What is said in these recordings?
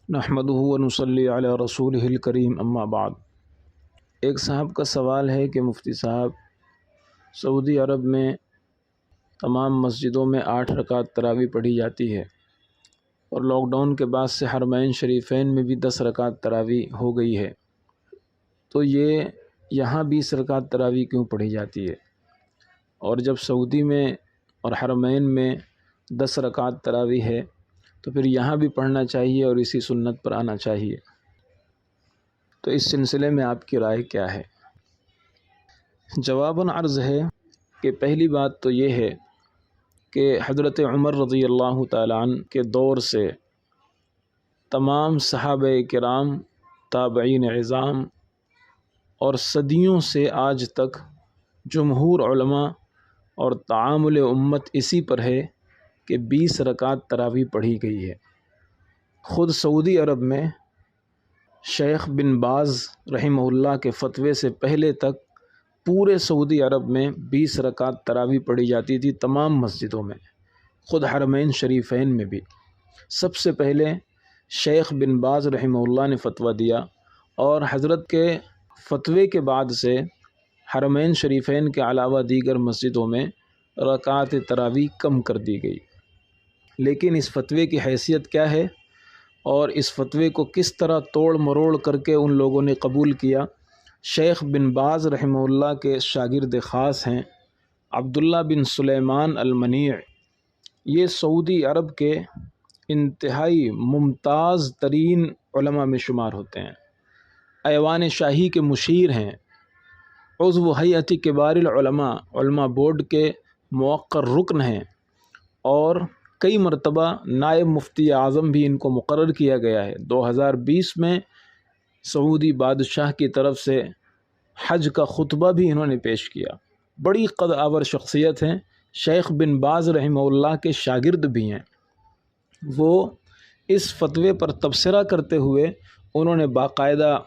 نحمدہ و نصلی علی رسولہ الکریم اما بعد۔ ایک صاحب کا سوال ہے کہ مفتی صاحب، سعودی عرب میں تمام مسجدوں میں 8 رکعت تراویح پڑھی جاتی ہے اور لاک ڈاؤن کے بعد سے حرمین شریفین میں بھی 10 رکعت تراویح ہو گئی ہے، تو یہ یہاں 20 رکعت تراویح کیوں پڑھی جاتی ہے؟ اور جب سعودی میں اور حرمین میں 10 رکعت تراویح ہے تو پھر یہاں بھی پڑھنا چاہیے اور اسی سنت پر آنا چاہیے، تو اس سلسلے میں آپ کی رائے کیا ہے؟ جواباً عرض ہے کہ پہلی بات تو یہ ہے کہ حضرت عمر رضی اللہ تعالیٰ عنہ کے دور سے تمام صحابہ کرام، تابعین عظام اور صدیوں سے آج تک جمہور علماء اور تعامل امت اسی پر ہے کہ 20 رکعت تراویح پڑھی گئی ہے۔ خود سعودی عرب میں شیخ بن باز رحمہ اللہ کے فتوے سے پہلے تک پورے سعودی عرب میں 20 رکعت تراویح پڑھی جاتی تھی تمام مسجدوں میں، خود حرمین شریفین میں بھی۔ سب سے پہلے شیخ بن باز رحمہ اللہ نے فتویٰ دیا اور حضرت کے فتوے کے بعد سے حرمین شریفین کے علاوہ دیگر مسجدوں میں رکعت تراویح کم کر دی گئی۔ لیکن اس فتوے کی حیثیت کیا ہے اور اس فتوے کو کس طرح توڑ مروڑ کر کے ان لوگوں نے قبول کیا؟ شیخ بن باز رحمہ اللہ کے شاگرد خاص ہیں عبداللہ بن سلیمان المنیع۔ یہ سعودی عرب کے انتہائی ممتاز ترین علماء میں شمار ہوتے ہیں، ایوان شاہی کے مشیر ہیں، عضو ہیئت کبار العلماء، علماء بورڈ کے موقر رکن ہیں، اور کئی مرتبہ نائب مفتی اعظم بھی ان کو مقرر کیا گیا ہے۔ 2020 میں سعودی بادشاہ کی طرف سے حج کا خطبہ بھی انہوں نے پیش کیا۔ بڑی قد آور شخصیت ہیں، شیخ بن باز رحمہ اللہ کے شاگرد بھی ہیں۔ وہ اس فتوے پر تبصرہ کرتے ہوئے انہوں نے باقاعدہ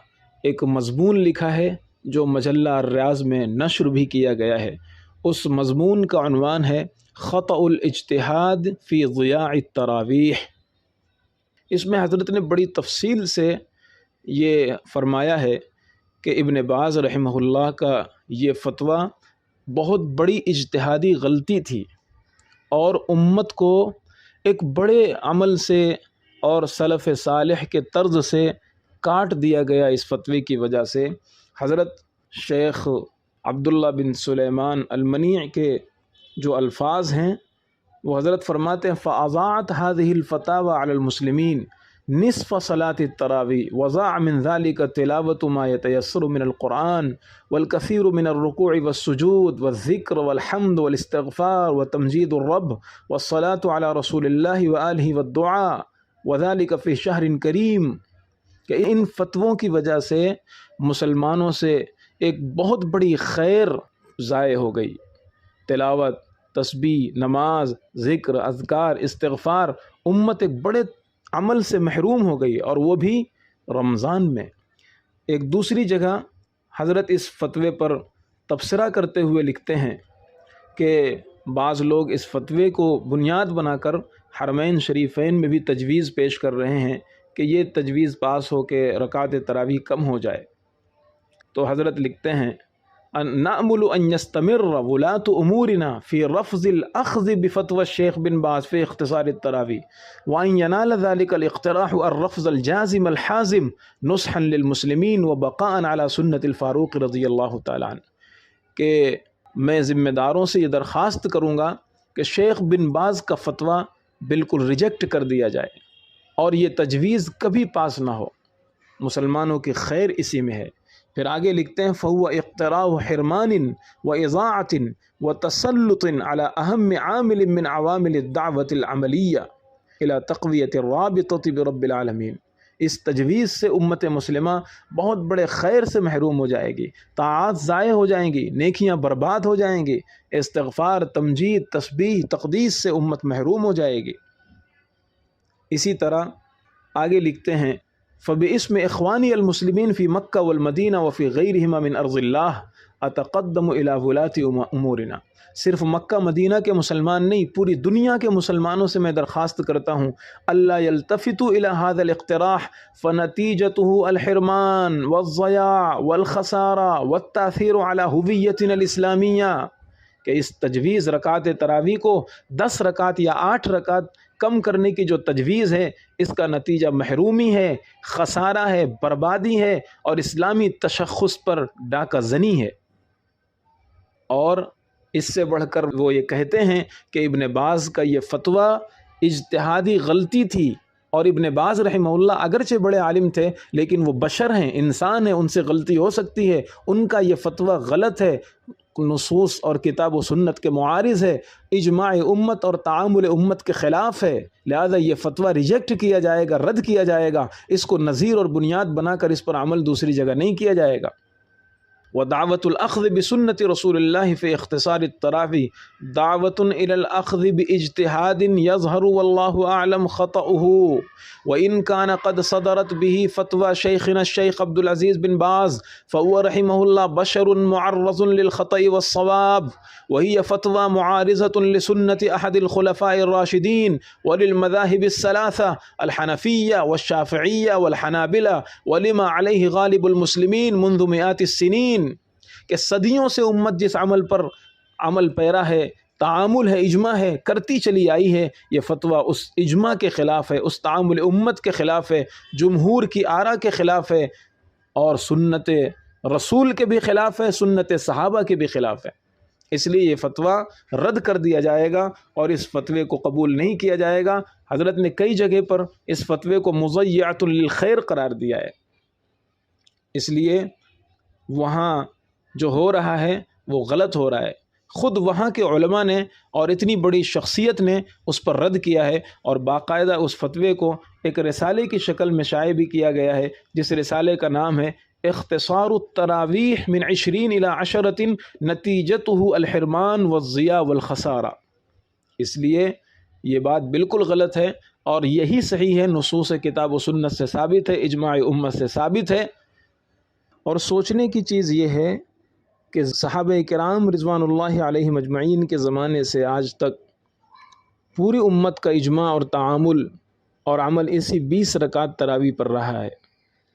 ایک مضمون لکھا ہے جو مجلہ الریاض میں نشر بھی کیا گیا ہے۔ اس مضمون کا عنوان ہے خطأ الاجتہاد فی ضیاع التراویح۔ اس میں حضرت نے بڑی تفصیل سے یہ فرمایا ہے کہ ابن باز رحمہ اللہ کا یہ فتویٰ بہت بڑی اجتہادی غلطی تھی اور امت کو ایک بڑے عمل سے اور سلف صالح کے طرز سے کاٹ دیا گیا۔ اس فتوے کی وجہ سے حضرت شیخ عبداللہ بن سلیمان المنیع کے جو الفاظ ہیں وہ حضرت فرماتے ہیں فَأَضَاعَتْ هَذِهِ الْفَتَاوَى عَلَى الْمُسْلِمِينَ نِصْفَ صَلَاةِ التَّرَاوِيحِ وَضَاعَ مِنْ ذَلِكَ تِلَاوَةُ مَا يَتَيَسَّرُ مِنَ الْقُرْآنِ وَالْكَثِيرُ مِنَ الرُّكُوعِ وَالسُّجُودِ وَالذِّكْرِ وَالْحَمْدِ وَالِاسْتِغْفَارِ وَتَمْجِيدُ الرَّبِّ وَالصَّلَاةُ عَلَى رَسُولِ اللَّهِ وَآلِهِ وَالدُّعَاءِ وَذَلِكَ فِي شَهْرٍ كَرِيمٍ، کہ ان فتووں کی وجہ سے مسلمانوں سے ایک بہت بڑی خیر ضائع ہو گئی۔ تلاوت، تسبیح، نماز، ذکر، اذکار، استغفار، امت ایک بڑے عمل سے محروم ہو گئی، اور وہ بھی رمضان میں۔ ایک دوسری جگہ حضرت اس فتوے پر تبصرہ کرتے ہوئے لکھتے ہیں کہ بعض لوگ اس فتوے کو بنیاد بنا کر حرمین شریفین میں بھی تجویز پیش کر رہے ہیں کہ یہ تجویز پاس ہو کہ رکعت تراویح کم ہو جائے۔ تو حضرت لکھتے ہیں نأمل ان يستمر ولاة امورنا في رفض الاخذ بفتوى الشيخ بن باز في اختصار التراويح وان ينال ذلك الاقتراح الرفض الجازم الحازم نصحا للمسلمين وبقاء على سنة الفاروق رضی اللہ تعالی عنہ، کہ میں ذمہ داروں سے یہ درخواست کروں گا کہ شیخ بن باز کا فتویٰ بالکل ریجیکٹ کر دیا جائے اور یہ تجویز کبھی پاس نہ ہو، مسلمانوں کی خیر اسی میں ہے۔ پھر آگے لکھتے ہیں فَهُوَ اِقْتِرَاءُ حِرْمَانٍ وَإِضَاعَةٍ وَتَسَلُّطٍ عَلَى أَهَمِّ عَامِلٍ مِّنْ عَوَامِلِ الدَّعْوَةِ الْعَمَلِيَّةِ إِلَى تَقْوِيَةِ الرَّابِطَةِ بِرَبِّ الْعَالَمِينَ۔ اس تجویز سے امت مسلمہ بہت بڑے خیر سے محروم ہو جائے گی، طاعات ضائع ہو جائیں گی، نیکیاں برباد ہو جائیں گی، استغفار، تمجید، تسبیح، تقدیس سے امت محروم ہو جائے گی۔ اسی طرح آگے لکھتے ہیں فباسم اخوانی المسلمین فی مکہ والمدینہ وفی غیرہما من ارض اللہ اتقدم الی ولاۃ امورنا، صرف مکہ مدینہ کے مسلمان نہیں، پوری دنیا کے مسلمانوں سے میں درخواست کرتا ہوں اللہ یلتفتوا الی ھذا الاقتراح فنتیجتہ الحرمان والضیاع والخسارہ والتاثیر علی ہویتنا الاسلامیہ، کہ اس تجویز رکعت تراویح کو 10 رکعت یا 8 رکعت کم کرنے کی جو تجویز ہے، اس کا نتیجہ محرومی ہے، خسارہ ہے، بربادی ہے، اور اسلامی تشخص پر ڈاکہ زنی ہے۔ اور اس سے بڑھ کر وہ یہ کہتے ہیں کہ ابن باز کا یہ فتویٰ اجتہادی غلطی تھی، اور ابن باز رحمہ اللہ اگرچہ بڑے عالم تھے لیکن وہ بشر ہیں، انسان ہیں، ان سے غلطی ہو سکتی ہے، ان کا یہ فتویٰ غلط ہے، نصوص اور کتاب و سنت کے معارض ہے، اجماع امت اور تعامل امت کے خلاف ہے، لہذا یہ فتویٰ ریجیکٹ کیا جائے گا، رد کیا جائے گا، اس کو نظیر اور بنیاد بنا کر اس پر عمل دوسری جگہ نہیں کیا جائے گا۔ ودعوت الاخذ بسنت رسول اللہ فی اختصار التراویح دعوت الى الاخذ باجتہاد یظہر واللہ اعلم خطأہ وان کان قد صدرت به فتوى شیخنا الشیخ عبد العزیز بن باز فهو رحمہ اللہ بشر معرض للخطأ والصواب وهي فتوى معارضة لسنة احد الخلفاء الراشدین وللمذاهب الثلاثة الحنفیہ والشافعیہ والحنابلہ ولما علیہ غالب المسلمین منذ مئات السنین، کہ صدیوں سے امت جس عمل پر عمل پیرا ہے، تعامل ہے، اجماع ہے، کرتی چلی آئی ہے، یہ فتویٰ اس اجماع کے خلاف ہے، اس تعامل امت کے خلاف ہے، جمہور کی آراء کے خلاف ہے، اور سنت رسول کے بھی خلاف ہے، سنت صحابہ کے بھی خلاف ہے۔ اس لیے یہ فتویٰ رد کر دیا جائے گا اور اس فتوے کو قبول نہیں کیا جائے گا۔ حضرت نے کئی جگہ پر اس فتوے کو مضیعۃ للخیر قرار دیا ہے، اس لیے وہاں جو ہو رہا ہے وہ غلط ہو رہا ہے۔ خود وہاں کے علماء نے اور اتنی بڑی شخصیت نے اس پر رد کیا ہے، اور باقاعدہ اس فتوے کو ایک رسالے کی شکل میں شائع بھی کیا گیا ہے، جس رسالے کا نام ہے اختصار التراویح من 20 إلى 10 نتیجتہ الحرمان والضیاع والخسارہ۔ اس لیے یہ بات بالکل غلط ہے، اور یہی صحیح ہے، نصوص کتاب و سنت سے ثابت ہے، اجماع امت سے ثابت ہے۔ اور سوچنے کی چیز یہ ہے کہ صحابہ کرام رضوان اللہ علیہم اجمعین کے زمانے سے آج تک پوری امت کا اجماع اور تعامل اور عمل اسی 20 رکعت تراویح پر رہا ہے،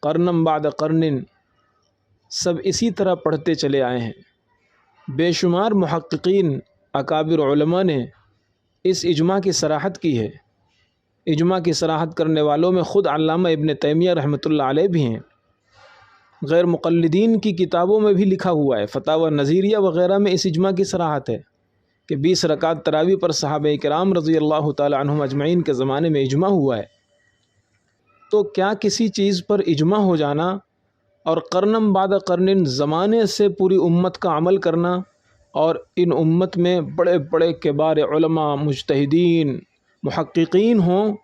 قرنم بعد قرن سب اسی طرح پڑھتے چلے آئے ہیں۔ بے شمار محققین اکابر علماء نے اس اجماع کی صراحت کی ہے۔ اجماع کی صراحت کرنے والوں میں خود علامہ ابن تیمیہ رحمۃ اللہ علیہ بھی ہیں۔ غیر مقلدین کی کتابوں میں بھی لکھا ہوا ہے، فتاوی نظیریہ وغیرہ میں اس اجماع کی صراحت ہے کہ 20 رکعت تراویح پر صحابہ کرام رضی اللہ تعالی عنہم اجمعین کے زمانے میں اجماع ہوا ہے۔ تو کیا کسی چیز پر اجماع ہو جانا اور قرنم بعد قرن زمانے سے پوری امت کا عمل کرنا، اور ان امت میں بڑے بڑے کبار علماء، مجتہدین، محققین ہوں،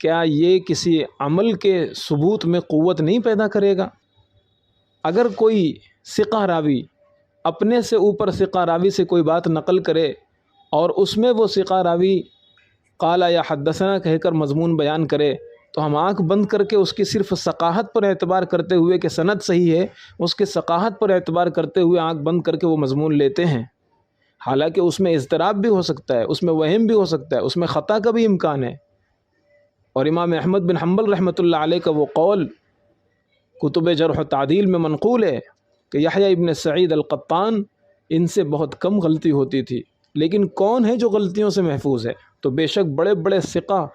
کیا یہ کسی عمل کے ثبوت میں قوت نہیں پیدا کرے گا؟ اگر کوئی ثقہ راوی اپنے سے اوپر ثقہ راوی سے کوئی بات نقل کرے اور اس میں وہ ثقہ راوی قال یا حدثنا کہہ کر مضمون بیان کرے، تو ہم آنکھ بند کر کے اس کی صرف ثقاہت پر اعتبار کرتے ہوئے کہ سند صحیح ہے، اس کے ثقاہت پر اعتبار کرتے ہوئے آنکھ بند کر کے وہ مضمون لیتے ہیں، حالانکہ اس میں اضطراب بھی ہو سکتا ہے، اس میں وہم بھی ہو سکتا ہے، اس میں خطا کا بھی امکان ہے۔ اور امام احمد بن حنبل رحمۃ اللہ علیہ کا وہ قول کتب جرح و تعدیل میں منقول ہے کہ یحییٰ ابن سعید القطان ان سے بہت کم غلطی ہوتی تھی، لیکن کون ہے جو غلطیوں سے محفوظ ہے؟ تو بے شک بڑے بڑے ثقہ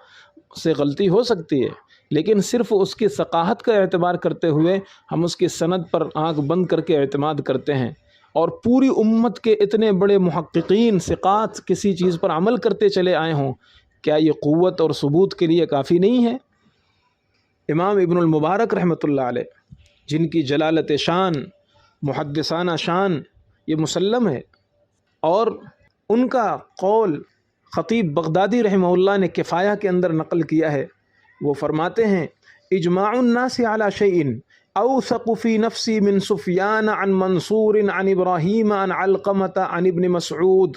سے غلطی ہو سکتی ہے، لیکن صرف اس کی ثقاہت کا اعتبار کرتے ہوئے ہم اس کی سند پر آنکھ بند کر کے اعتماد کرتے ہیں، اور پوری امت کے اتنے بڑے محققین ثقات کسی چیز پر عمل کرتے چلے آئے ہوں، کیا یہ قوت اور ثبوت کے لیے کافی نہیں ہے؟ امام ابن المبارک رحمۃ اللہ علیہ، جن کی جلالت شان، محدثانہ شان یہ مسلم ہے، اور ان کا قول خطیب بغدادی رحمہ اللہ نے کفایہ کے اندر نقل کیا ہے۔ وہ فرماتے ہیں اجماع الناس علی شیء اوثق فی نفسی من سفیان عن منصور عن ابراہیم عن علقمۃ عن ابن مسعود،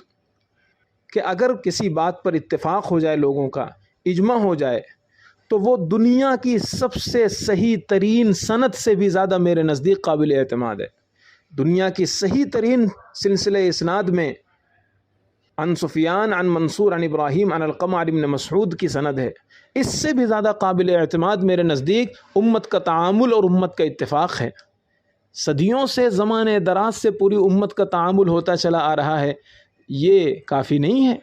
کہ اگر کسی بات پر اتفاق ہو جائے، لوگوں کا اجماع ہو جائے، تو وہ دنیا کی سب سے صحیح ترین سند سے بھی زیادہ میرے نزدیک قابل اعتماد ہے۔ دنیا کی صحیح ترین سلسلہ اسناد میں عن سفیان عن منصور عن ابراہیم عن القمہ عن ابن مسعود کی سند ہے، اس سے بھی زیادہ قابل اعتماد میرے نزدیک امت کا تعامل اور امت کا اتفاق ہے۔ صدیوں سے، زمانے دراز سے پوری امت کا تعامل ہوتا چلا آ رہا ہے، یہ کافی نہیں ہے۔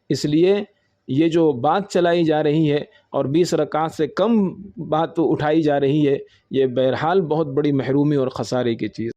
اس لیے یہ جو بات چلائی جا رہی ہے اور 20 رکعات سے کم بات اٹھائی جا رہی ہے، یہ بہرحال بہت بڑی محرومی اور خسارے کی چیز